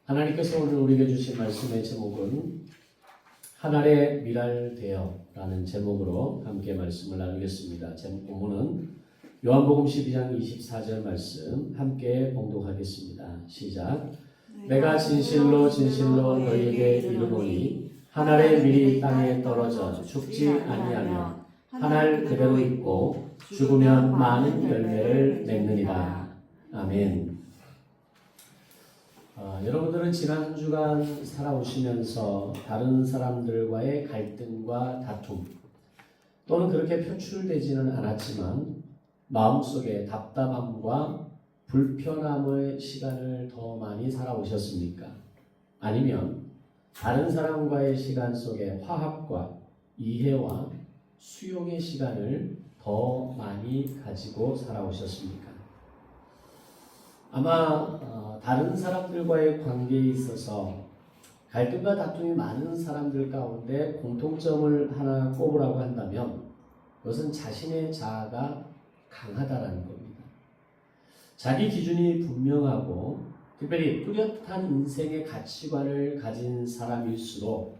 하나님께서 오늘 우리에게 주신 말씀의 제목은 하늘의 미랄되어라는 제목으로 함께 말씀을 나누겠습니다. 제목 본문은 요한복음 12장 24절 말씀 함께 봉독하겠습니다. 시작. 내가 진실로 진실로 너희에게 이르노니 하늘의 밀이 땅에 떨어져 죽지 아니하며 하늘 그대로 있고 죽으면 많은 열매를 맺느니라. 아멘. 여러분들은 지난 한 주간 살아오시면서 다른 사람들과의 갈등과 다툼 또는 그렇게 표출되지는 않았지만 마음속에 답답함과 불편함의 시간을 더 많이 살아오셨습니까? 아니면 다른 사람과의 시간 속에 화합과 이해와 수용의 시간을 더 많이 가지고 살아오셨습니까? 아마 다른 사람들과의 관계에 있어서 갈등과 다툼이 많은 사람들 가운데 공통점을 하나 꼽으라고 한다면 그것은 자신의 자아가 강하다라는 겁니다. 자기 기준이 분명하고 특별히 뚜렷한 인생의 가치관을 가진 사람일수록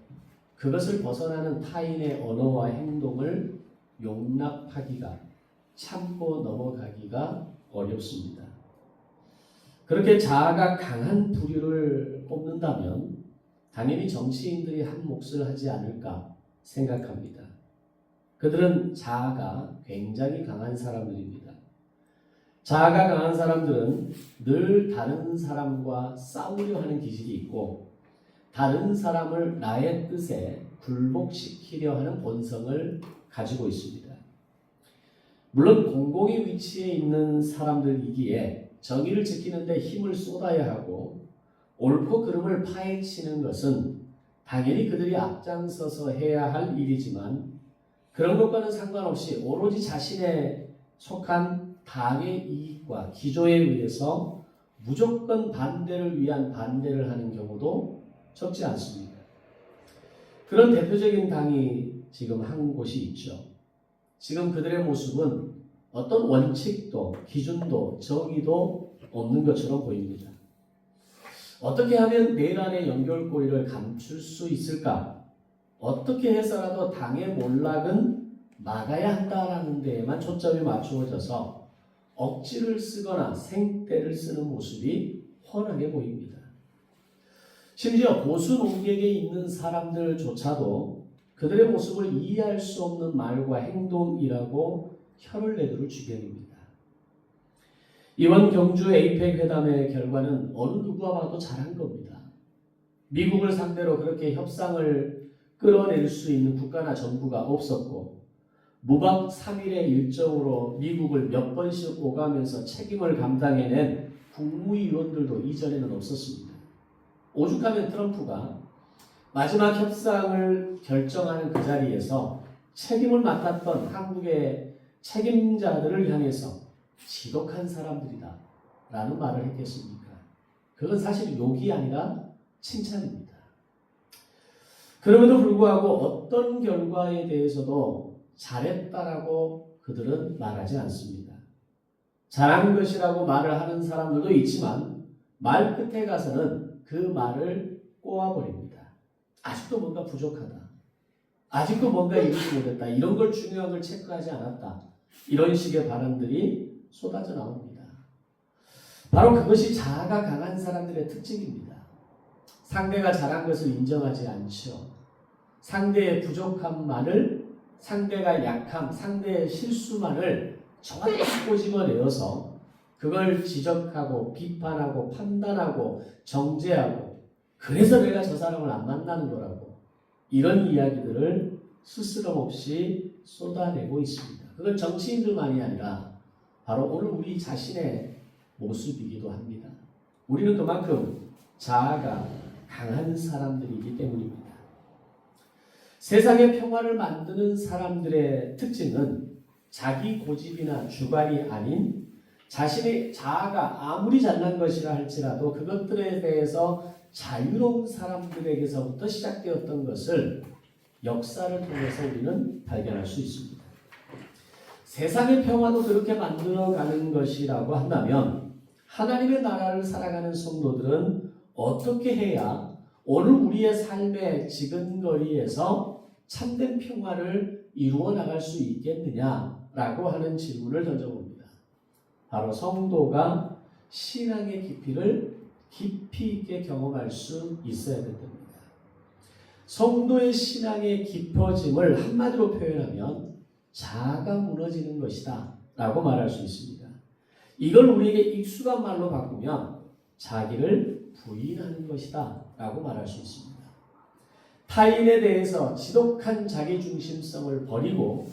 그것을 벗어나는 타인의 언어와 행동을 용납하기가, 참고 넘어가기가 어렵습니다. 그렇게 자아가 강한 부류를 뽑는다면 당연히 정치인들이 한 몫을 하지 않을까 생각합니다. 그들은 자아가 굉장히 강한 사람들입니다. 자아가 강한 사람들은 늘 다른 사람과 싸우려 하는 기질이 있고 다른 사람을 나의 뜻에 굴복시키려 하는 본성을 가지고 있습니다. 물론 공공의 위치에 있는 사람들이기에 정의를 지키는 데 힘을 쏟아야 하고 옳고 그름을 파헤치는 것은 당연히 그들이 앞장서서 해야 할 일이지만 그런 것과는 상관없이 오로지 자신의 속한 당의 이익과 기조에 의해서 무조건 반대를 위한 반대를 하는 경우도 적지 않습니다. 그런 대표적인 당이 지금 한 곳이 있죠. 지금 그들의 모습은 어떤 원칙도 기준도 정의도 없는 것처럼 보입니다. 어떻게 하면 내란의 연결고리를 감출 수 있을까? 어떻게 해서라도 당의 몰락은 막아야 한다라는 데에만 초점이 맞추어져서 억지를 쓰거나 생떼를 쓰는 모습이 훤하게 보입니다. 심지어 보수 농객에 있는 사람들조차도 그들의 모습을 이해할 수 없는 말과 행동이라고 혀를 내두를 지경입니다. 이번 경주 에이펙 회담의 결과는 어느 누구와 봐도 잘한 겁니다. 미국을 상대로 그렇게 협상을 끌어낼 수 있는 국가나 정부가 없었고 무박 3일의 일정으로 미국을 몇 번씩 오가면서 책임을 감당해낸 국무위원들도 이전에는 없었습니다. 오죽하면 트럼프가 마지막 협상을 결정하는 그 자리에서 책임을 맡았던 한국의 책임자들을 향해서 지독한 사람들이다 라는 말을 했겠습니까? 그건 사실 욕이 아니라 칭찬입니다. 그럼에도 불구하고 어떤 결과에 대해서도 잘했다라고 그들은 말하지 않습니다. 잘한 것이라고 말을 하는 사람들도 있지만 말 끝에 가서는 그 말을 꼬아버립니다. 아직도 뭔가 부족하다. 아직도 뭔가 이루지 못했다. 이런 걸 중요한 걸 체크하지 않았다. 이런 식의 발언들이 쏟아져 나옵니다. 바로 그것이 자아가 강한 사람들의 특징입니다. 상대가 잘한 것을 인정하지 않죠. 상대의 부족함만을, 상대가 약함, 상대의 실수만을 정확히 꼬집어내어서 그걸 지적하고 비판하고 판단하고 정죄하고 그래서 내가 저 사람을 안 만나는 거라고 이런 이야기들을 스스럼 없이 쏟아내고 있습니다. 그건 정치인들만이 아니라 바로 오늘 우리 자신의 모습이기도 합니다. 우리는 그만큼 자아가 강한 사람들이기 때문입니다. 세상의 평화를 만드는 사람들의 특징은 자기 고집이나 주관이 아닌 자신의 자아가 아무리 잘난 것이라 할지라도 그것들에 대해서 자유로운 사람들에게서부터 시작되었던 것을 역사를 통해서 우리는 발견할 수 있습니다. 세상의 평화도 그렇게 만들어가는 것이라고 한다면 하나님의 나라를 살아가는 성도들은 어떻게 해야 오늘 우리의 삶의 지근거리에서 참된 평화를 이루어 나갈 수 있겠느냐라고 하는 질문을 던져봅니다. 바로 성도가 신앙의 깊이를 깊이 있게 경험할 수 있어야 된답니다. 성도의 신앙의 깊어짐을 한마디로 표현하면 자아가 무너지는 것이다 라고 말할 수 있습니다. 이걸 우리에게 익숙한 말로 바꾸면 자기를 부인하는 것이다 라고 말할 수 있습니다. 타인에 대해서 지독한 자기중심성을 버리고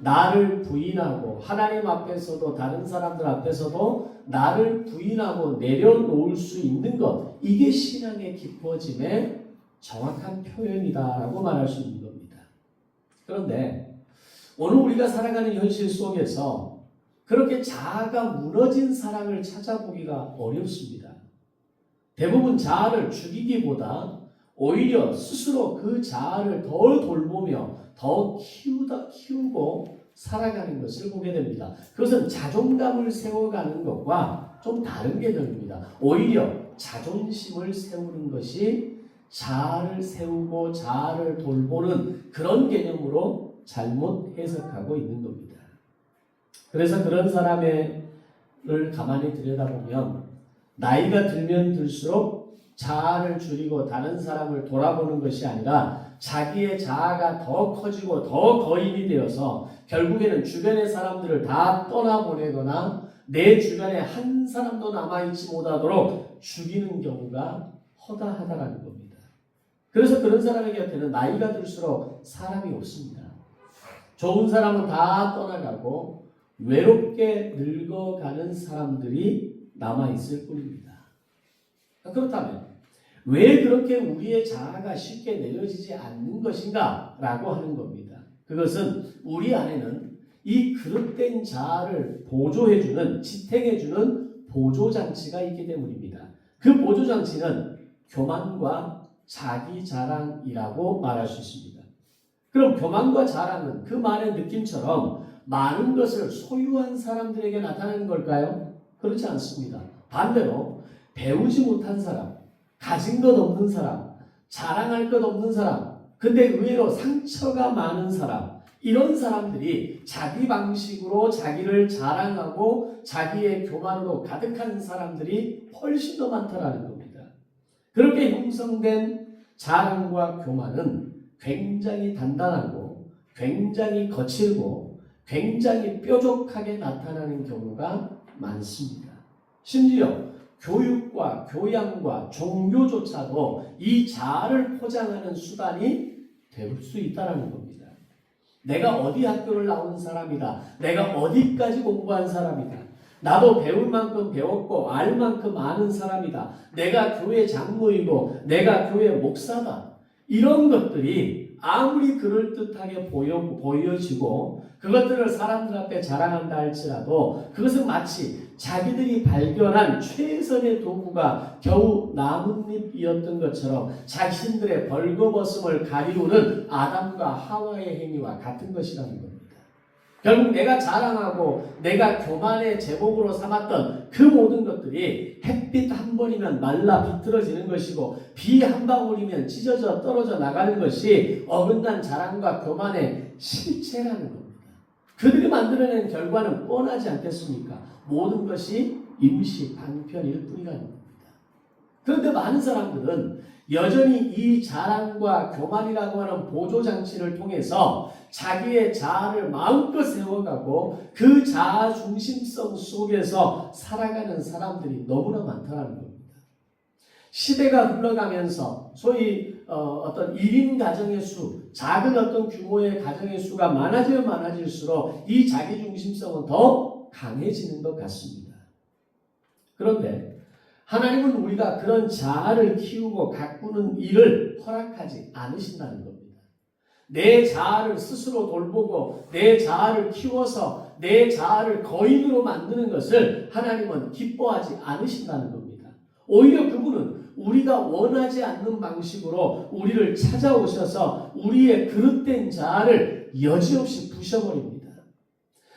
나를 부인하고 하나님 앞에서도 다른 사람들 앞에서도 나를 부인하고 내려놓을 수 있는 것, 이게 신앙의 깊어짐의 정확한 표현이다라고 말할 수 있는 겁니다. 그런데 오늘 우리가 살아가는 현실 속에서 그렇게 자아가 무너진 사람을 찾아보기가 어렵습니다. 대부분 자아를 죽이기보다 오히려 스스로 그 자아를 더 돌보며 더 키우고 살아가는 것을 보게 됩니다. 그것은 자존감을 세워가는 것과 좀 다른 개념입니다. 오히려 자존심을 세우는 것이 자아를 세우고 자아를 돌보는 그런 개념으로 잘못 해석하고 있는 겁니다. 그래서 그런 사람을 가만히 들여다보면 나이가 들면 들수록 자아를 줄이고 다른 사람을 돌아보는 것이 아니라 자기의 자아가 더 커지고 더 거인이 되어서 결국에는 주변의 사람들을 다 떠나보내거나 내 주변에 한 사람도 남아있지 못하도록 죽이는 경우가 허다하다라는 겁니다. 그래서 그런 사람의 곁에는 나이가 들수록 사람이 없습니다. 좋은 사람은 다 떠나가고 외롭게 늙어가는 사람들이 남아있을 뿐입니다. 그렇다면 왜 그렇게 우리의 자아가 쉽게 내려지지 않는 것인가 라고 하는 겁니다. 그것은 우리 안에는 이 그릇된 자아를 보조해주는, 지탱해주는 보조장치가 있기 때문입니다. 그 보조장치는 교만과 자기 자랑이라고 말할 수 있습니다. 그럼 교만과 자랑은 그 말의 느낌처럼 많은 것을 소유한 사람들에게 나타나는 걸까요? 그렇지 않습니다. 반대로 배우지 못한 사람, 가진 것 없는 사람, 자랑할 것 없는 사람, 근데 의외로 상처가 많은 사람, 이런 사람들이 자기 방식으로 자기를 자랑하고 자기의 교만으로 가득한 사람들이 훨씬 더 많다라는 겁니다. 그렇게 형성된 자랑과 교만은 굉장히 단단하고 굉장히 거칠고 굉장히 뾰족하게 나타나는 경우가 많습니다. 심지어 교육과 교양과 종교조차도 이 자아를 포장하는 수단이 될 수 있다는 겁니다. 내가 어디 학교를 나온 사람이다. 내가 어디까지 공부한 사람이다. 나도 배울 만큼 배웠고 알 만큼 아는 사람이다. 내가 교회 장로이고 내가 교회 목사다. 이런 것들이 아무리 그럴듯하게 보여지고 그것들을 사람들 앞에 자랑한다 할지라도 그것은 마치 자기들이 발견한 최선의 도구가 겨우 나뭇잎이었던 것처럼 자신들의 벌거벗음을 가리우는 아담과 하와의 행위와 같은 것이라는 겁니다. 결국 내가 자랑하고 내가 교만의 제목으로 삼았던 그 모든 것들이 햇빛 한 번이면 말라 비틀어지는 것이고 비 한 방울이면 찢어져 떨어져 나가는 것이 어긋난 자랑과 교만의 실체라는 겁니다. 그들이 만들어낸 결과는 뻔하지 않겠습니까? 모든 것이 임시 방편일 뿐이라는 겁니다. 그런데 많은 사람들은 여전히 이 자랑과 교만이라고 하는 보조장치를 통해서 자기의 자아를 마음껏 세워가고 그 자아 중심성 속에서 살아가는 사람들이 너무나 많다는 겁니다. 시대가 흘러가면서 소위 어떤 1인 가정의 수, 작은 어떤 규모의 가정의 수가 많아지면 많아질수록 이 자기 중심성은 더 강해지는 것 같습니다. 그런데 하나님은 우리가 그런 자아를 키우고 가꾸는 일을 허락하지 않으신다는 겁니다. 내 자아를 스스로 돌보고 내 자아를 키워서 내 자아를 거인으로 만드는 것을 하나님은 기뻐하지 않으신다는 겁니다. 오히려 그분은 우리가 원하지 않는 방식으로 우리를 찾아오셔서 우리의 그릇된 자아를 여지없이 부셔버립니다.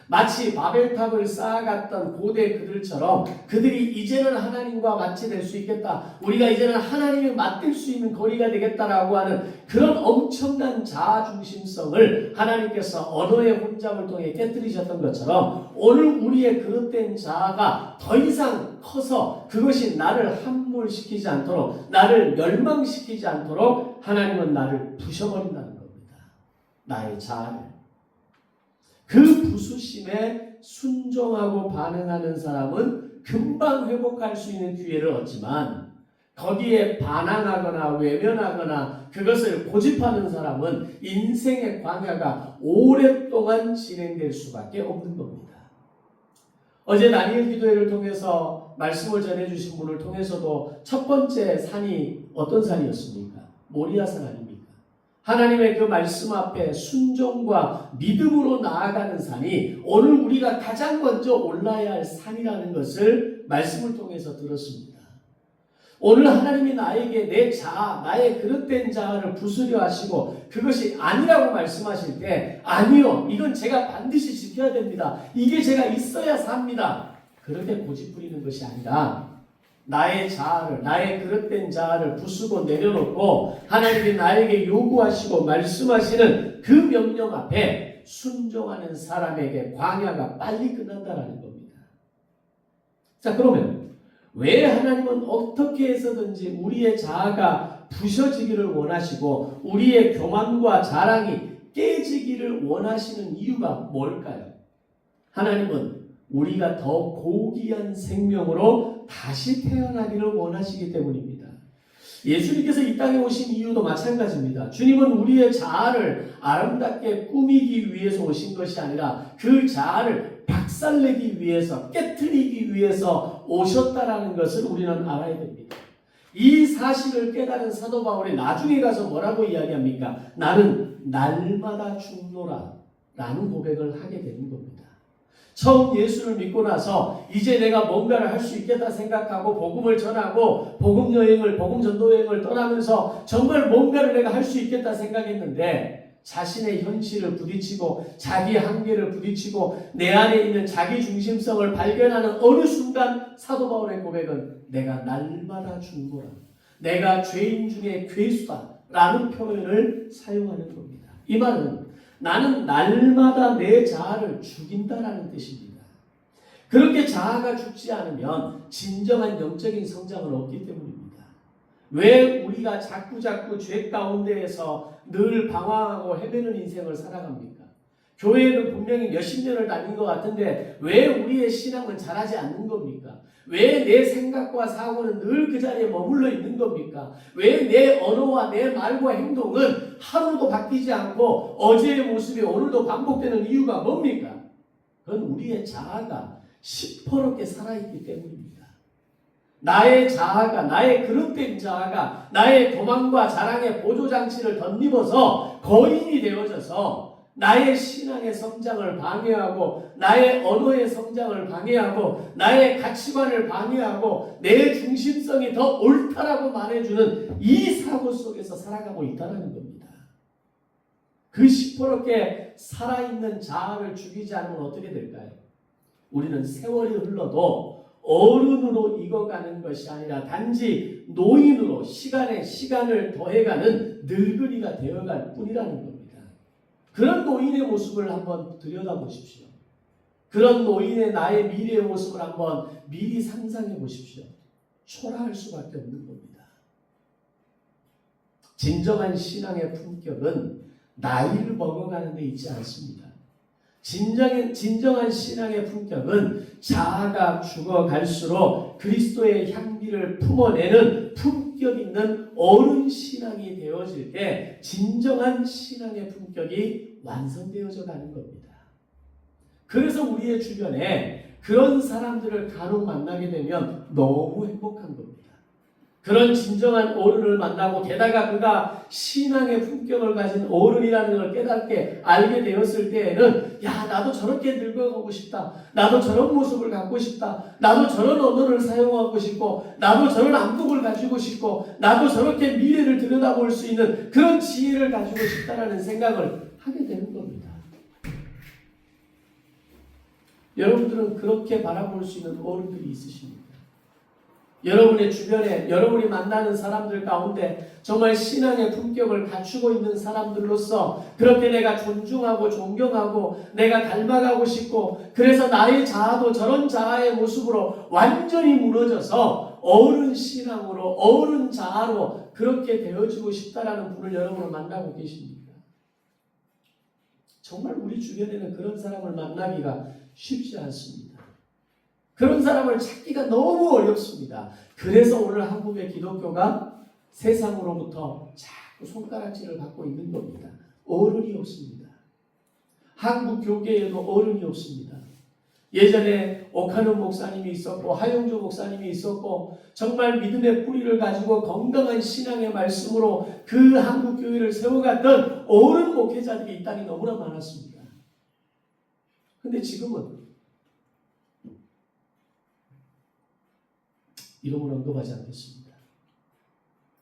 마치 바벨탑을 쌓아갔던 고대 그들처럼 그들이 이제는 하나님과 같이 될 수 있겠다. 우리가 이제는 하나님을 맞댈 수 있는 거리가 되겠다라고 하는 그런 엄청난 자아중심성을 하나님께서 언어의 혼잡을 통해 깨뜨리셨던 것처럼 오늘 우리의 그릇된 자아가 더 이상 커서 그것이 나를 함몰시키지 않도록 나를 멸망시키지 않도록 하나님은 나를 부셔버린다는 겁니다. 나의 자아를. 그 부수심에 순종하고 반응하는 사람은 금방 회복할 수 있는 기회를 얻지만 거기에 반항하거나 외면하거나 그것을 고집하는 사람은 인생의 광야가 오랫동안 진행될 수밖에 없는 겁니다. 어제 다니엘 기도회를 통해서 말씀을 전해주신 분을 통해서도 첫 번째 산이 어떤 산이었습니까? 모리아산 아닙니까? 하나님의 그 말씀 앞에 순종과 믿음으로 나아가는 산이 오늘 우리가 가장 먼저 올라야 할 산이라는 것을 말씀을 통해서 들었습니다. 오늘 하나님이 나에게 내 자아, 나의 그릇된 자아를 부수려 하시고 그것이 아니라고 말씀하실 때 아니요, 이건 제가 반드시 지켜야 됩니다. 이게 제가 있어야 삽니다. 그렇게 고집부리는 것이 아니라 나의 자아를, 나의 그릇된 자아를 부수고 내려놓고 하나님이 나에게 요구하시고 말씀하시는 그 명령 앞에 순종하는 사람에게 광야가 빨리 끝난다는 겁니다. 자, 그러면 왜 하나님은 어떻게 해서든지 우리의 자아가 부셔지기를 원하시고 우리의 교만과 자랑이 깨지기를 원하시는 이유가 뭘까요? 하나님은 우리가 더 고귀한 생명으로 다시 태어나기를 원하시기 때문입니다. 예수님께서 이 땅에 오신 이유도 마찬가지입니다. 주님은 우리의 자아를 아름답게 꾸미기 위해서 오신 것이 아니라 그 자아를 박살내기 위해서, 깨트리기 위해서 오셨다라는 것을 우리는 알아야 됩니다. 이 사실을 깨달은 사도 바울이 나중에 가서 뭐라고 이야기합니까? 나는 날마다 죽노라 라는 고백을 하게 되는 겁니다. 처음 예수를 믿고 나서 이제 내가 뭔가를 할 수 있겠다 생각하고 복음을 전하고 복음 여행을, 복음 전도 여행을 떠나면서 정말 뭔가를 내가 할 수 있겠다 생각했는데 자신의 현실을 부딪히고 자기 한계를 부딪히고 내 안에 있는 자기 중심성을 발견하는 어느 순간 사도 바울의 고백은 내가 날마다 죽노라, 내가 죄인 중에 괴수다 라는 표현을 사용하는 겁니다. 이 말은 나는 날마다 내 자아를 죽인다라는 뜻입니다. 그렇게 자아가 죽지 않으면 진정한 영적인 성장을 얻기 때문입니다. 왜 우리가 자꾸 죄 가운데에서 늘 방황하고 헤매는 인생을 살아갑니까? 교회는 분명히 몇십 년을 다닌 것 같은데 왜 우리의 신앙은 자라지 않는 겁니까? 왜 내 생각과 사고는 늘 그 자리에 머물러 있는 겁니까? 왜 내 언어와 내 말과 행동은 하루도 바뀌지 않고 어제의 모습이 오늘도 반복되는 이유가 뭡니까? 그건 우리의 자아가 시퍼렇게 살아있기 때문입니다. 나의 자아가, 나의 그릇된 자아가 나의 교만과 자랑의 보조장치를 덧입어서 거인이 되어져서 나의 신앙의 성장을 방해하고 나의 언어의 성장을 방해하고 나의 가치관을 방해하고 내 중심성이 더 옳다라고 말해주는 이 사고 속에서 살아가고 있다는 겁니다. 그 시퍼렇게 살아있는 자아를 죽이지 않으면 어떻게 될까요? 우리는 세월이 흘러도 어른으로 익어가는 것이 아니라 단지 노인으로 시간에 시간을 더해가는 늙은이가 되어갈 뿐이라는 겁니다. 그런 노인의 모습을 한번 들여다보십시오. 그런 노인의 나의 미래의 모습을 한번 미리 상상해 보십시오. 초라할 수밖에 없는 겁니다. 진정한 신앙의 품격은 나이를 먹어가는 데 있지 않습니다. 진정한 신앙의 품격은 자아가 죽어갈수록 그리스도의 향기를 품어내는 품격 있는 어른 신앙이 되어질 때 진정한 신앙의 품격이 완성되어져 가는 겁니다. 그래서 우리의 주변에 그런 사람들을 간혹 만나게 되면 너무 행복한 겁니다. 그런 진정한 어른을 만나고 게다가 그가 신앙의 품격을 가진 어른이라는 걸 깨닫게 알게 되었을 때에는 야, 나도 저렇게 늙어가고 싶다. 나도 저런 모습을 갖고 싶다. 나도 저런 언어를 사용하고 싶고 나도 저런 안목을 가지고 싶고 나도 저렇게 미래를 들여다볼 수 있는 그런 지혜를 가지고 싶다라는 생각을 하게 되는 겁니다. 여러분들은 그렇게 바라볼 수 있는 어른들이 있으십니까? 여러분의 주변에 여러분이 만나는 사람들 가운데 정말 신앙의 품격을 갖추고 있는 사람들로서 그렇게 내가 존중하고 존경하고 내가 닮아가고 싶고 그래서 나의 자아도 저런 자아의 모습으로 완전히 무너져서 어른 신앙으로 어른 자아로 그렇게 되어지고 싶다라는 분을 여러분은 만나고 계십니까? 정말 우리 주변에는 그런 사람을 만나기가 쉽지 않습니다. 그런 사람을 찾기가 너무 어렵습니다. 그래서 오늘 한국의 기독교가 세상으로부터 자꾸 손가락질을 받고 있는 겁니다. 어른이 없습니다. 한국 교계에도 어른이 없습니다. 예전에 오카노 목사님이 있었고 하용조 목사님이 있었고 정말 믿음의 뿌리를 가지고 건강한 신앙의 말씀으로 그 한국 교회를 세워갔던 어른 목회자들이 이 땅에 너무나 많았습니다. 그런데 지금은 이름을 언급하지 않겠습니다.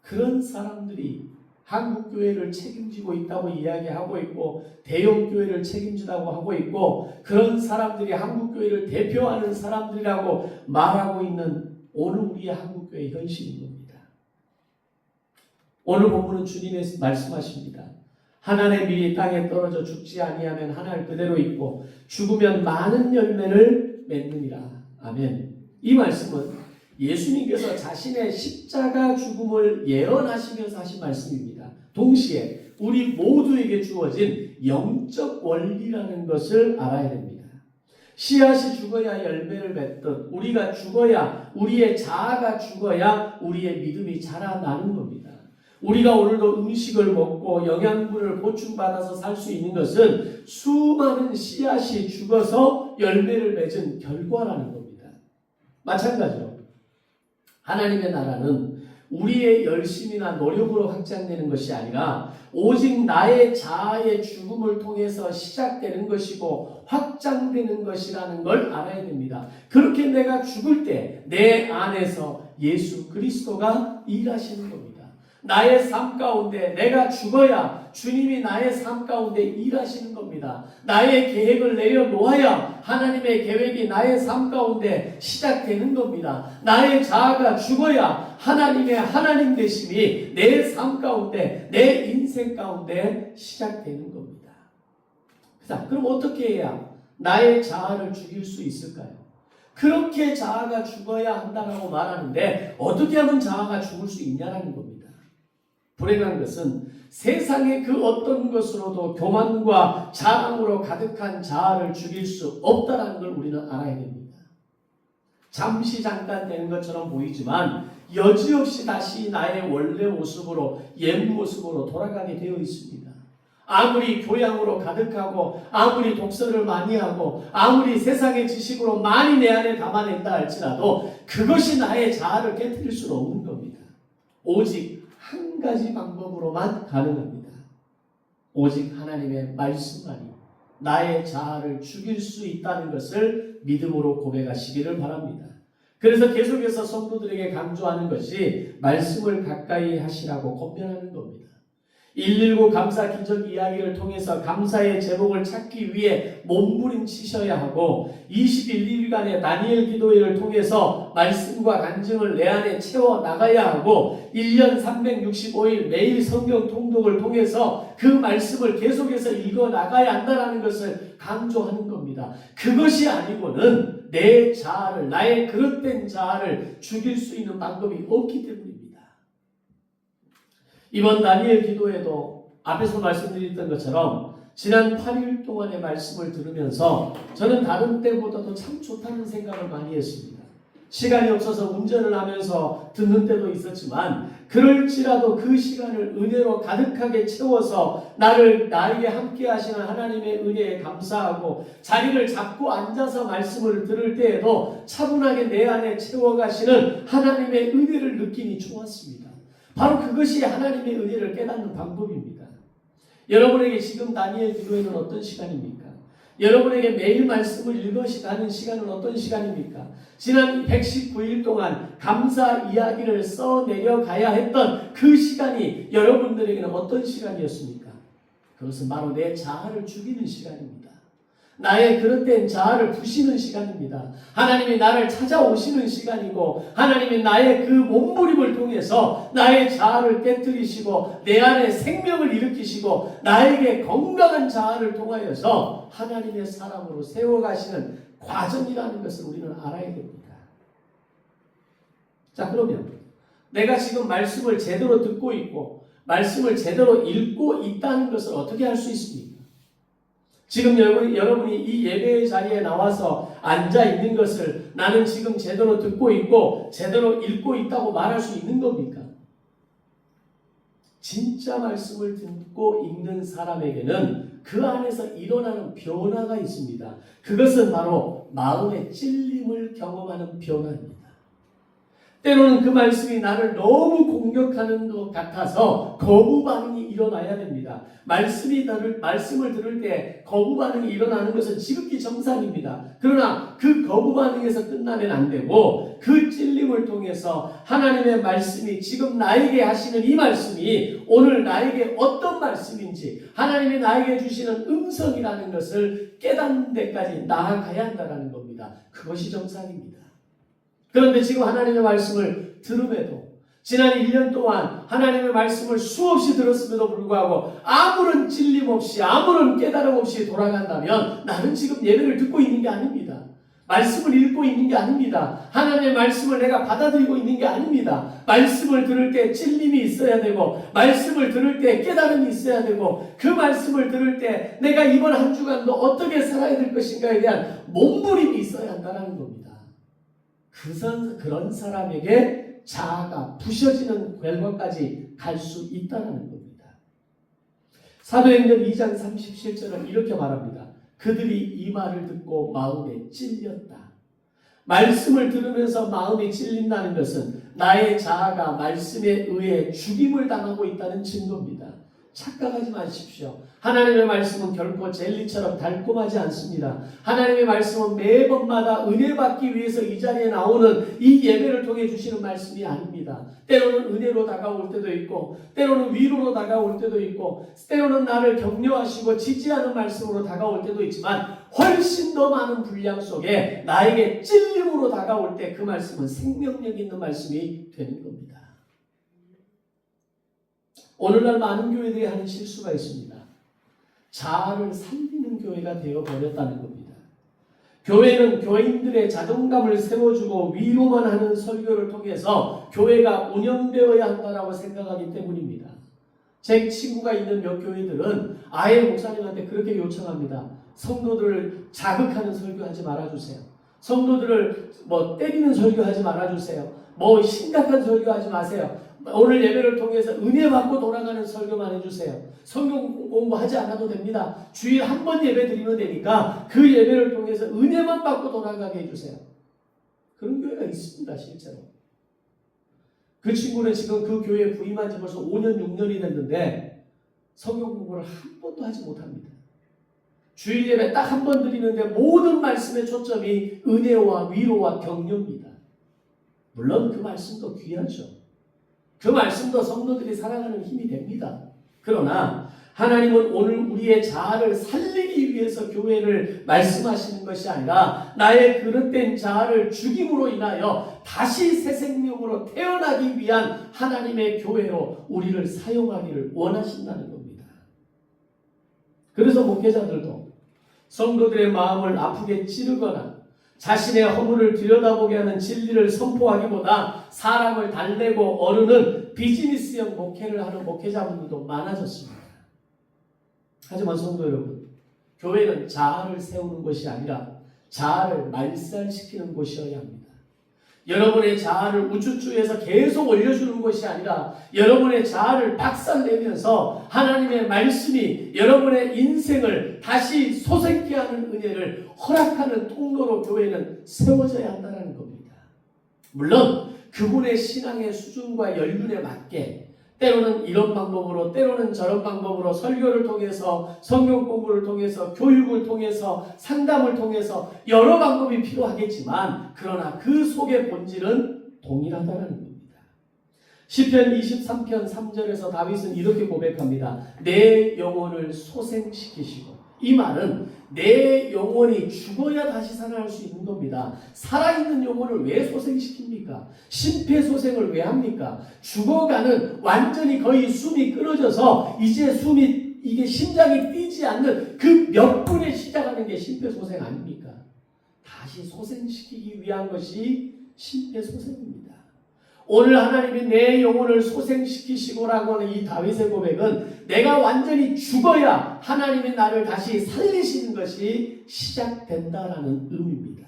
그런 사람들이 한국교회를 책임지고 있다고 이야기하고 있고 대형교회를 책임지다고 하고 있고 그런 사람들이 한국교회를 대표하는 사람들이라고 말하고 있는 오늘 우리의 한국교회의 현실인 겁니다. 오늘 본문은 주님이 말씀하십니다. 하나의 밀이 땅에 떨어져 죽지 아니하면 하늘 그대로 있고 죽으면 많은 열매를 맺느니라. 아멘. 이 말씀은 예수님께서 자신의 십자가 죽음을 예언하시면서 하신 말씀입니다. 동시에 우리 모두에게 주어진 영적 원리라는 것을 알아야 됩니다. 씨앗이 죽어야 열매를 맺듯 우리가 죽어야 우리의 자아가 죽어야 우리의 믿음이 자라나는 겁니다. 우리가 오늘도 음식을 먹고 영양분을 보충받아서 살 수 있는 것은 수많은 씨앗이 죽어서 열매를 맺은 결과라는 겁니다. 마찬가지로 하나님의 나라는 우리의 열심이나 노력으로 확장되는 것이 아니라 오직 나의 자아의 죽음을 통해서 시작되는 것이고 확장되는 것이라는 걸 알아야 됩니다. 그렇게 내가 죽을 때 내 안에서 예수 그리스도가 일하시는 겁니다. 나의 삶 가운데 내가 죽어야 주님이 나의 삶 가운데 일하시는 겁니다. 나의 계획을 내려놓아야 하나님의 계획이 나의 삶 가운데 시작되는 겁니다. 나의 자아가 죽어야 하나님의 하나님 되심이 내 삶 가운데 내 인생 가운데 시작되는 겁니다. 자, 그럼 어떻게 해야 나의 자아를 죽일 수 있을까요? 그렇게 자아가 죽어야 한다고 말하는데 어떻게 하면 자아가 죽을 수 있냐라는 겁니다. 불행한 것은 세상의 그 어떤 것으로도 교만과 자랑으로 가득한 자아를 죽일 수 없다는 걸 우리는 알아야 됩니다. 잠시 잠깐 되는 것처럼 보이지만 여지없이 다시 나의 원래 모습으로 옛 모습으로 돌아가게 되어 있습니다. 아무리 교양으로 가득하고 아무리 독서를 많이 하고 아무리 세상의 지식으로 많이 내 안에 담아낸다 할지라도 그것이 나의 자아를 깨뜨릴 수는 없는 겁니다. 오직 한 가지 방법으로만 가능합니다. 오직 하나님의 말씀만이 나의 자아를 죽일 수 있다는 것을 믿음으로 고백하시기를 바랍니다. 그래서 계속해서 성도들에게 강조하는 것이 말씀을 가까이 하시라고 권면하는 겁니다. 119 감사 기적 이야기를 통해서 감사의 제목을 찾기 위해 몸부림치셔야 하고 21일간의 다니엘 기도회를 통해서 말씀과 간증을 내 안에 채워 나가야 하고 1년 365일 매일 성경 통독을 통해서 그 말씀을 계속해서 읽어 나가야 한다는 것을 강조하는 겁니다. 그것이 아니고는 내 자아를 나의 그릇된 자아를 죽일 수 있는 방법이 없기 때문입니다. 이번 다니엘 기도에도 앞에서 말씀드렸던 것처럼 지난 8일 동안의 말씀을 들으면서 저는 다른 때보다도 참 좋다는 생각을 많이 했습니다. 시간이 없어서 운전을 하면서 듣는 때도 있었지만 그럴지라도 그 시간을 은혜로 가득하게 채워서 나에게 함께 하시는 하나님의 은혜에 감사하고 자리를 잡고 앉아서 말씀을 들을 때에도 차분하게 내 안에 채워가시는 하나님의 은혜를 느끼니 좋았습니다. 바로 그것이 하나님의 은혜를 깨닫는 방법입니다. 여러분에게 지금 다니엘 기도회는 어떤 시간입니까? 여러분에게 매일 말씀을 읽으시는 시간은 어떤 시간입니까? 지난 119일 동안 감사 이야기를 써내려가야 했던 그 시간이 여러분들에게는 어떤 시간이었습니까? 그것은 바로 내 자아를 죽이는 시간입니다. 나의 그릇된 자아를 부시는 시간입니다. 하나님이 나를 찾아오시는 시간이고 하나님이 나의 그 몸부림을 통해서 나의 자아를 깨뜨리시고 내 안에 생명을 일으키시고 나에게 건강한 자아를 통하여서 하나님의 사람으로 세워가시는 과정이라는 것을 우리는 알아야 됩니다. 자, 그러면 내가 지금 말씀을 제대로 듣고 있고 말씀을 제대로 읽고 있다는 것을 어떻게 할 수 있습니까? 지금 여러분이 이 예배의 자리에 나와서 앉아 있는 것을 나는 지금 제대로 듣고 있고 제대로 읽고 있다고 말할 수 있는 겁니까? 진짜 말씀을 듣고 읽는 사람에게는 그 안에서 일어나는 변화가 있습니다. 그것은 바로 마음의 찔림을 경험하는 변화입니다. 때로는 그 말씀이 나를 너무 공격하는 것 같아서 거부 반응이 일어나야 됩니다. 말씀을 들을 때 거부 반응이 일어나는 것은 지극히 정상입니다. 그러나 그 거부 반응에서 끝나면 안 되고 그 찔림을 통해서 하나님의 말씀이 지금 나에게 하시는 이 말씀이 오늘 나에게 어떤 말씀인지 하나님이 나에게 주시는 음성이라는 것을 깨닫는 데까지 나아가야 한다는 겁니다. 그것이 정상입니다. 그런데 지금 하나님의 말씀을 들음에도 지난 1년 동안 하나님의 말씀을 수없이 들었음에도 불구하고 아무런 찔림 없이 아무런 깨달음 없이 돌아간다면 나는 지금 예배를 듣고 있는 게 아닙니다. 말씀을 읽고 있는 게 아닙니다. 하나님의 말씀을 내가 받아들이고 있는 게 아닙니다. 말씀을 들을 때 찔림이 있어야 되고 말씀을 들을 때 깨달음이 있어야 되고 그 말씀을 들을 때 내가 이번 한 주간도 어떻게 살아야 될 것인가에 대한 몸부림이 있어야 한다는 겁니다. 그런 사람에게 자아가 부셔지는 결과까지 갈 수 있다는 겁니다. 사도행전 2장 37절은 이렇게 말합니다. 그들이 이 말을 듣고 마음에 찔렸다. 말씀을 들으면서 마음이 찔린다는 것은 나의 자아가 말씀에 의해 죽임을 당하고 있다는 증거입니다. 착각하지 마십시오. 하나님의 말씀은 결코 젤리처럼 달콤하지 않습니다. 하나님의 말씀은 매번마다 은혜 받기 위해서 이 자리에 나오는 이 예배를 통해 주시는 말씀이 아닙니다. 때로는 은혜로 다가올 때도 있고 때로는 위로로 다가올 때도 있고 때로는 나를 격려하시고 지지하는 말씀으로 다가올 때도 있지만 훨씬 더 많은 분량 속에 나에게 찔림으로 다가올 때 그 말씀은 생명력 있는 말씀이 되는 겁니다. 오늘날 많은 교회들이 하는 실수가 있습니다. 자아를 살리는 교회가 되어버렸다는 겁니다. 교회는 교인들의 자존감을 세워주고 위로만 하는 설교를 통해서 교회가 운영되어야 한다고 생각하기 때문입니다. 제 친구가 있는 몇 교회들은 아예 목사님한테 그렇게 요청합니다. 성도들을 자극하는 설교하지 말아주세요. 성도들을 때리는 설교하지 말아주세요. 심각한 설교하지 마세요. 오늘 예배를 통해서 은혜 받고 돌아가는 설교만 해주세요. 성경 공부하지 않아도 됩니다. 주일 한 번 예배 드리면 되니까 그 예배를 통해서 은혜만 받고 돌아가게 해주세요. 그런 교회가 있습니다. 실제로. 그 친구는 지금 그 교회에 부임한 지 벌써 5년 6년이 됐는데 성경 공부를 한 번도 하지 못합니다. 주일 예배 딱 한 번 드리는데 모든 말씀의 초점이 은혜와 위로와 격려입니다. 물론 그 말씀도 귀하죠. 그 말씀도 성도들이 살아가는 힘이 됩니다. 그러나 하나님은 오늘 우리의 자아를 살리기 위해서 교회를 말씀하시는 것이 아니라 나의 그릇된 자아를 죽임으로 인하여 다시 새 생명으로 태어나기 위한 하나님의 교회로 우리를 사용하기를 원하신다는 겁니다. 그래서 목회자들도 성도들의 마음을 아프게 찌르거나 자신의 허물을 들여다보게 하는 진리를 선포하기보다 사람을 달래고 어르는 비즈니스형 목회를 하는 목회자분들도 많아졌습니다. 하지만 성도 여러분, 교회는 자아를 세우는 것이 아니라 자아를 말살시키는 곳이어야 합니다. 여러분의 자아를 우쭈쭈해서 계속 올려주는 것이 아니라 여러분의 자아를 박살내면서 하나님의 말씀이 여러분의 인생을 다시 솟게 하는 은혜를 허락하는 통로로 교회는 세워져야 한다는 겁니다. 물론 그분의 신앙의 수준과 연륜에 맞게 때로는 이런 방법으로 때로는 저런 방법으로 설교를 통해서 성경 공부를 통해서 교육을 통해서 상담을 통해서 여러 방법이 필요하겠지만 그러나 그 속의 본질은 동일하다는 겁니다. 시편 23편 3절에서 다윗은 이렇게 고백합니다. 내 영혼을 소생시키시고. 이 말은 내 영혼이 죽어야 다시 살아날 수 있는 겁니다. 살아있는 영혼을 왜 소생시킵니까? 심폐소생을 왜 합니까? 죽어가는, 완전히 거의 숨이 끊어져서 이제 이게 심장이 뛰지 않는 그 몇 분에 시작하는 게 심폐소생 아닙니까? 다시 소생시키기 위한 것이 심폐소생입니다. 오늘 하나님이 내 영혼을 소생시키시고라고 하는 이 다윗의 고백은 내가 완전히 죽어야 하나님이 나를 다시 살리시는 것이 시작된다라는 의미입니다.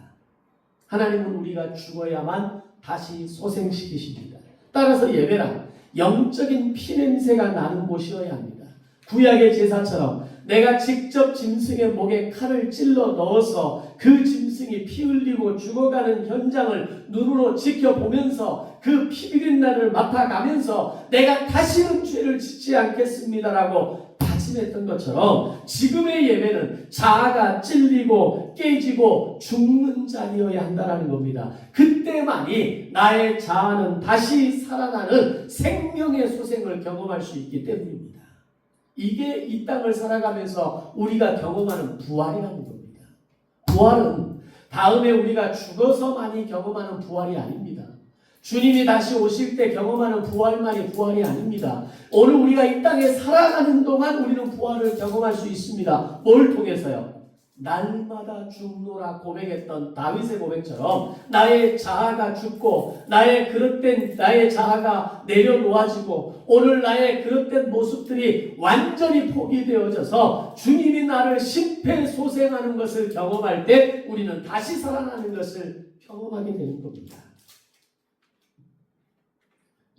하나님은 우리가 죽어야만 다시 소생시키십니다. 따라서 예배란 영적인 피냄새가 나는 곳이어야 합니다. 구약의 제사처럼 내가 직접 짐승의 목에 칼을 찔러 넣어서 그 짐승이 피 흘리고 죽어가는 현장을 눈으로 지켜보면서 그 피 비린 날을 맡아가면서 내가 다시는 죄를 짓지 않겠습니다라고 다짐했던 것처럼 지금의 예배는 자아가 찔리고 깨지고 죽는 자리여야 한다는 겁니다. 그때만이 나의 자아는 다시 살아나는 생명의 소생을 경험할 수 있기 때문입니다. 이게 이 땅을 살아가면서 우리가 경험하는 부활이라는 겁니다. 부활은 다음에 우리가 죽어서만이 경험하는 부활이 아닙니다. 주님이 다시 오실 때 경험하는 부활만이 부활이 아닙니다. 오늘 우리가 이 땅에 살아가는 동안 우리는 부활을 경험할 수 있습니다. 뭘 통해서요? 날마다 죽노라 고백했던 다윗의 고백처럼 나의 자아가 죽고 나의 그릇된 나의 자아가 내려놓아지고 오늘 나의 그릇된 모습들이 완전히 포기되어져서 주님이 나를 심폐소생하는 것을 경험할 때 우리는 다시 살아나는 것을 경험하게 되는 겁니다.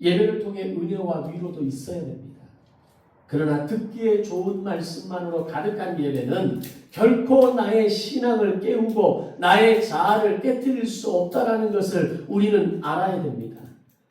예배를 통해 은혜와 위로도 있어야 됩니다. 그러나 듣기에 좋은 말씀만으로 가득한 예배는 결코 나의 신앙을 깨우고 나의 자아를 깨뜨릴 수 없다는 것을 우리는 알아야 됩니다.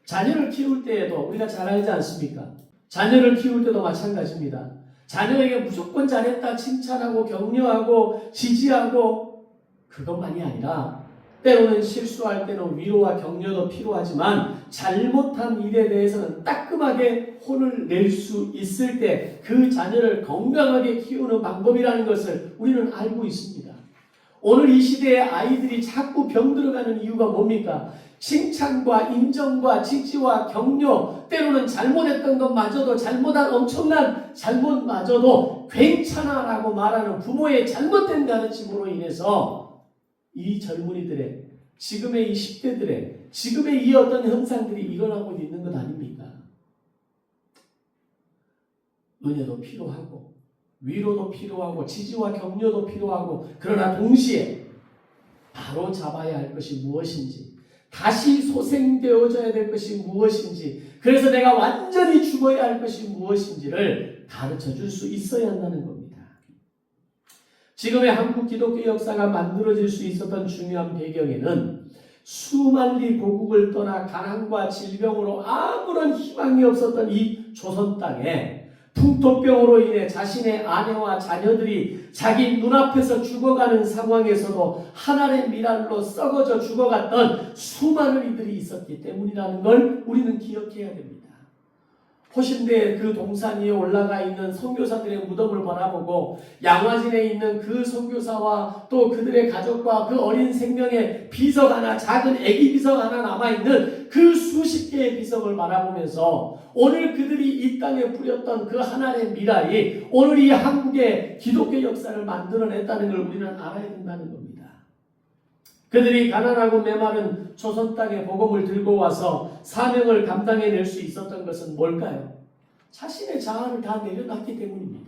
자녀를 키울 때에도 우리가 잘 알지 않습니까? 자녀를 키울 때도 마찬가지입니다. 자녀에게 무조건 잘했다 칭찬하고 격려하고 지지하고 그것만이 아니라 때로는 실수할 때는 위로와 격려도 필요하지만 잘못한 일에 대해서는 따끔하게 혼을 낼 수 있을 때 그 자녀를 건강하게 키우는 방법이라는 것을 우리는 알고 있습니다. 오늘 이 시대의 아이들이 자꾸 병들어가는 이유가 뭡니까? 칭찬과 인정과 지지와 격려, 때로는 잘못했던 것마저도 잘못한 엄청난 잘못마저도 괜찮아라고 말하는 부모의 잘못된 가르침으로 인해서 이 젊은이들의 지금의 이 10대들의 지금의 이 어떤 현상들이 일어나고 있는 것 아닙니까? 은혜도 필요하고 위로도 필요하고 지지와 격려도 필요하고 그러나 동시에 바로 잡아야 할 것이 무엇인지 다시 소생되어져야 될 것이 무엇인지 그래서 내가 완전히 죽어야 할 것이 무엇인지를 가르쳐 줄 수 있어야 한다는 겁니다. 지금의 한국 기독교 역사가 만들어질 수 있었던 중요한 배경에는 수만리 고국을 떠나 가난과 질병으로 아무런 희망이 없었던 이 조선 땅에 풍토병으로 인해 자신의 아내와 자녀들이 자기 눈앞에서 죽어가는 상황에서도 하나의 미랄로 썩어져 죽어갔던 수많은 이들이 있었기 때문이라는 걸 우리는 기억해야 됩니다. 호신대의 그 동산 위에 올라가 있는 선교사들의 무덤을 바라보고 양화진에 있는 그 선교사와 또 그들의 가족과 그 어린 생명의 비석 하나, 작은 애기 비석 하나 남아있는 그 수십 개의 비석을 바라보면서 오늘 그들이 이 땅에 뿌렸던 그 하나의 미랄이 오늘 이 한국의 기독교 역사를 만들어냈다는 걸 우리는 알아야 된다는 겁니다. 그들이 가난하고 메마른 조선 땅에 복음을 들고 와서 사명을 감당해낼 수 있었던 것은 뭘까요? 자신의 자아를 다 내려놨기 때문입니다.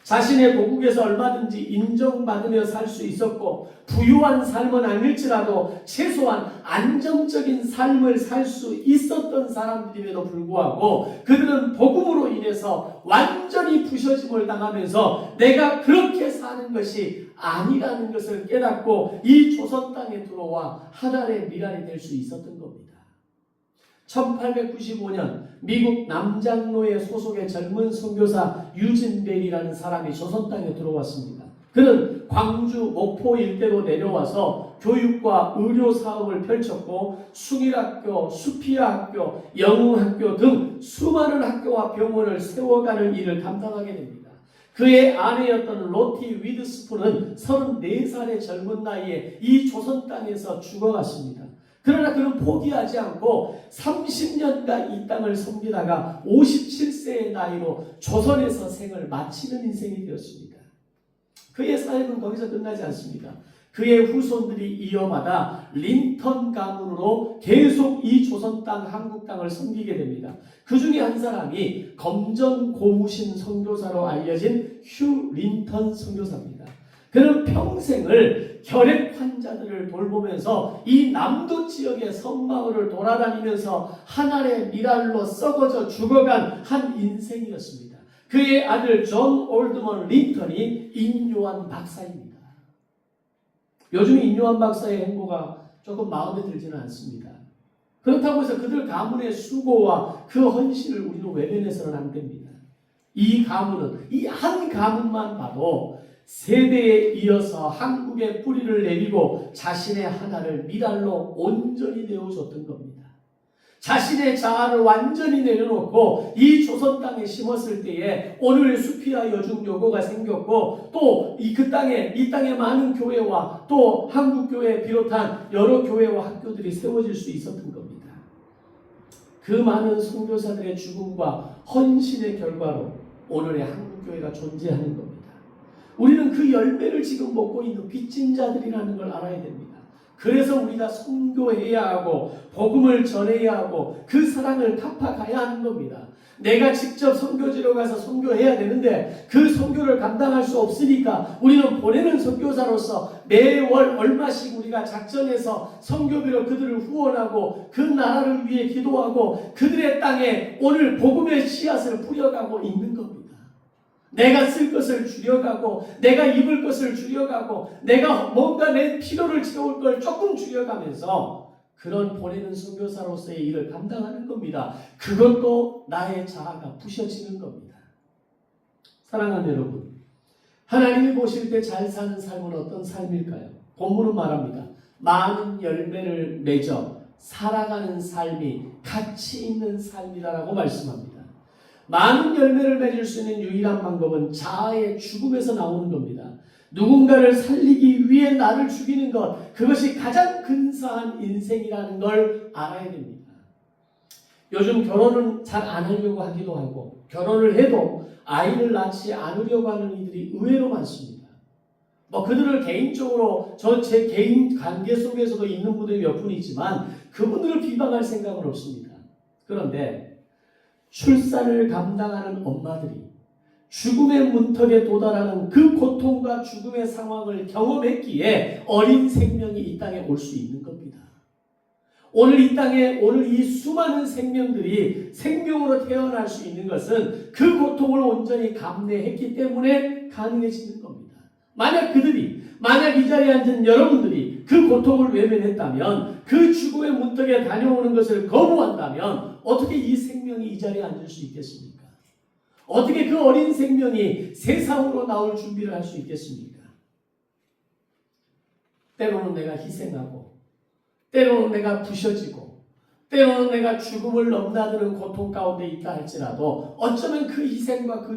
자신의 고국에서 얼마든지 인정받으며 살 수 있었고 부유한 삶은 아닐지라도 최소한 안정적인 삶을 살 수 있었던 사람들임에도 불구하고 그들은 복음으로 인해서 완전히 부셔짐을 당하면서 내가 그렇게 사는 것이 아니라는 것을 깨닫고 이 조선 땅에 들어와 하나의 미랄이 될 수 있었던 겁니다. 1895년 미국 남장로의 소속의 젊은 선교사 유진 벨이라는 사람이 조선 땅에 들어왔습니다. 그는 광주, 목포 일대로 내려와서 교육과 의료 사업을 펼쳤고 숭일학교, 수피아학교, 영웅학교 등 수많은 학교와 병원을 세워가는 일을 감당하게 됩니다. 그의 아내였던 로티 위드스푼은 34살의 젊은 나이에 이 조선 땅에서 죽어갔습니다. 그러나 그는 포기하지 않고 30년간 이 땅을 섬기다가 57세의 나이로 조선에서 생을 마치는 인생이 되었습니다. 그의 삶은 거기서 끝나지 않습니다. 그의 후손들이 이어받아 린턴 가문으로 계속 이 조선 땅, 한국 땅을 섬기게 됩니다. 그 중에 한 사람이 검정 고무신 선교사로 알려진 휴 린턴 선교사입니다. 그는 평생을 결핵 환자들을 돌보면서 이 남도 지역의 섬마을을 돌아다니면서 한 알의 미랄로 썩어져 죽어간 한 인생이었습니다. 그의 아들 존 올드먼 린턴이 인요한 박사입니다. 요즘 인요한 박사의 행보가 조금 마음에 들지는 않습니다. 그렇다고 해서 그들 가문의 수고와 그 헌신을 우리는 외면해서는 안 됩니다. 이 가문은, 이 한 가문만 봐도 세대에 이어서 한국의 뿌리를 내리고 자신의 하나를 미랄로 온전히 내어줬던 겁니다. 자신의 자아를 완전히 내려놓고 이 조선 땅에 심었을 때에 오늘 수피아 여중여고가 생겼고 또 이 땅에 많은 교회와 또 한국교회 비롯한 여러 교회와 학교들이 세워질 수 있었던 겁니다. 그 많은 선교사들의 죽음과 헌신의 결과로 오늘의 한국교회가 존재하는 겁니다. 우리는 그 열매를 지금 먹고 있는 빚진 자들이라는 걸 알아야 됩니다. 그래서 우리가 선교해야 하고 복음을 전해야 하고 그 사랑을 갚아가야 하는 겁니다. 내가 직접 선교지로 가서 선교해야 되는데 그 선교를 감당할 수 없으니까 우리는 보내는 선교사로서 매월 얼마씩 우리가 작정해서 선교비로 그들을 후원하고 그 나라를 위해 기도하고 그들의 땅에 오늘 복음의 씨앗을 뿌려가고 있는 겁니다. 내가 쓸 것을 줄여가고 내가 입을 것을 줄여가고 내가 뭔가 내 필요를 채울 걸 조금 줄여가면서 그런 보내는 선교사로서의 일을 감당하는 겁니다. 그것도 나의 자아가 부셔지는 겁니다. 사랑하는 여러분, 하나님이 보실 때 잘 사는 삶은 어떤 삶일까요? 본문은 말합니다. 많은 열매를 맺어 살아가는 삶이 가치 있는 삶이라고 말씀합니다. 많은 열매를 맺을 수 있는 유일한 방법은 자아의 죽음에서 나오는 겁니다. 누군가를 살리기 위해 나를 죽이는 것, 그것이 가장 근사한 인생이라는 걸 알아야 됩니다. 요즘 결혼은 잘 안 하려고 하기도 하고 결혼을 해도 아이를 낳지 않으려고 하는 이들이 의외로 많습니다. 그들을 개인적으로 제 개인 관계 속에서도 있는 분들이 몇 분 있지만 그분들을 비방할 생각은 없습니다. 그런데 출산을 감당하는 엄마들이 죽음의 문턱에 도달하는 그 고통과 죽음의 상황을 경험했기에 어린 생명이 이 땅에 올 수 있는 겁니다. 오늘 이 땅에 오늘 이 수많은 생명들이 생명으로 태어날 수 있는 것은 그 고통을 온전히 감내했기 때문에 가능해지는 겁니다. 만약 이 자리에 앉은 여러분들이 그 고통을 외면했다면 그 죽음의 문턱에 다녀오는 것을 거부한다면 어떻게 이 생명이 이 자리에 앉을 수 있겠습니까? 어떻게 그 어린 생명이 세상으로 나올 준비를 할 수 있겠습니까? 때로는 내가 희생하고 때로는 내가 부셔지고 때로는 내가 죽음을 넘나드는 고통 가운데 있다 할지라도 어쩌면 그 희생과 그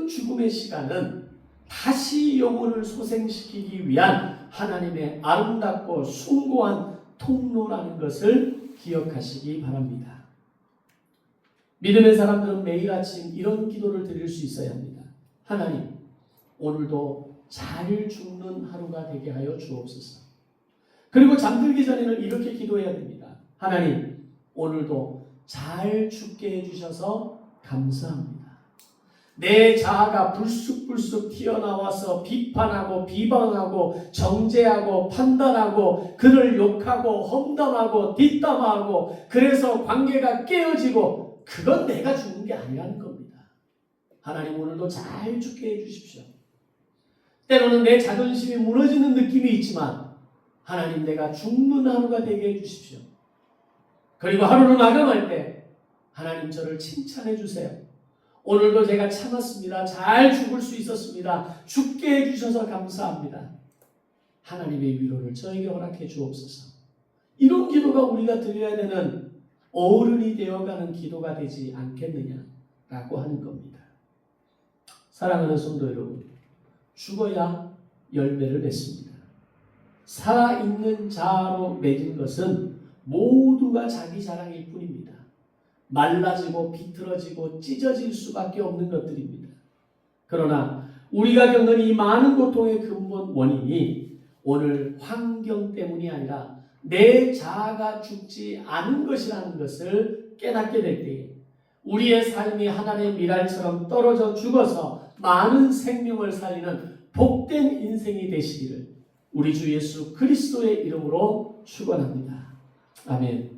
죽음의 시간은 다시 영혼을 소생시키기 위한 하나님의 아름답고 숭고한 통로라는 것을 기억하시기 바랍니다. 믿음의 사람들은 매일 아침 이런 기도를 드릴 수 있어야 합니다. 하나님, 오늘도 잘 죽는 하루가 되게 하여 주옵소서. 그리고 잠들기 전에는 이렇게 기도해야 됩니다. 하나님, 오늘도 잘 죽게 해주셔서 감사합니다. 내 자아가 불쑥불쑥 튀어나와서 비판하고 비방하고 정죄하고 판단하고 그를 욕하고 험담하고 뒷담화하고 그래서 관계가 깨어지고 그건 내가 죽는 게 아니라는 겁니다. 하나님 오늘도 잘 죽게 해주십시오. 때로는 내 자존심이 무너지는 느낌이 있지만 하나님 내가 죽는 하루가 되게 해주십시오. 그리고 하루를 마감할 때 하나님 저를 칭찬해 주세요. 오늘도 제가 참았습니다. 잘 죽을 수 있었습니다. 죽게 해주셔서 감사합니다. 하나님의 위로를 저에게 허락해 주옵소서. 이런 기도가 우리가 드려야 되는 어른이 되어가는 기도가 되지 않겠느냐라고 하는 겁니다. 사랑하는 성도 여러분, 죽어야 열매를 맺습니다. 살아있는 자로 맺은 것은 모두가 자기 자랑일 뿐입니다. 말라지고 비틀어지고 찢어질 수밖에 없는 것들입니다. 그러나 우리가 겪는 이 많은 고통의 근본 원인이 오늘 환경 때문이 아니라 내 자아가 죽지 않은 것이라는 것을 깨닫게 될 때에 우리의 삶이 하나님의 미랄처럼 떨어져 죽어서 많은 생명을 살리는 복된 인생이 되시기를 우리 주 예수 그리스도의 이름으로 축원합니다. 아멘.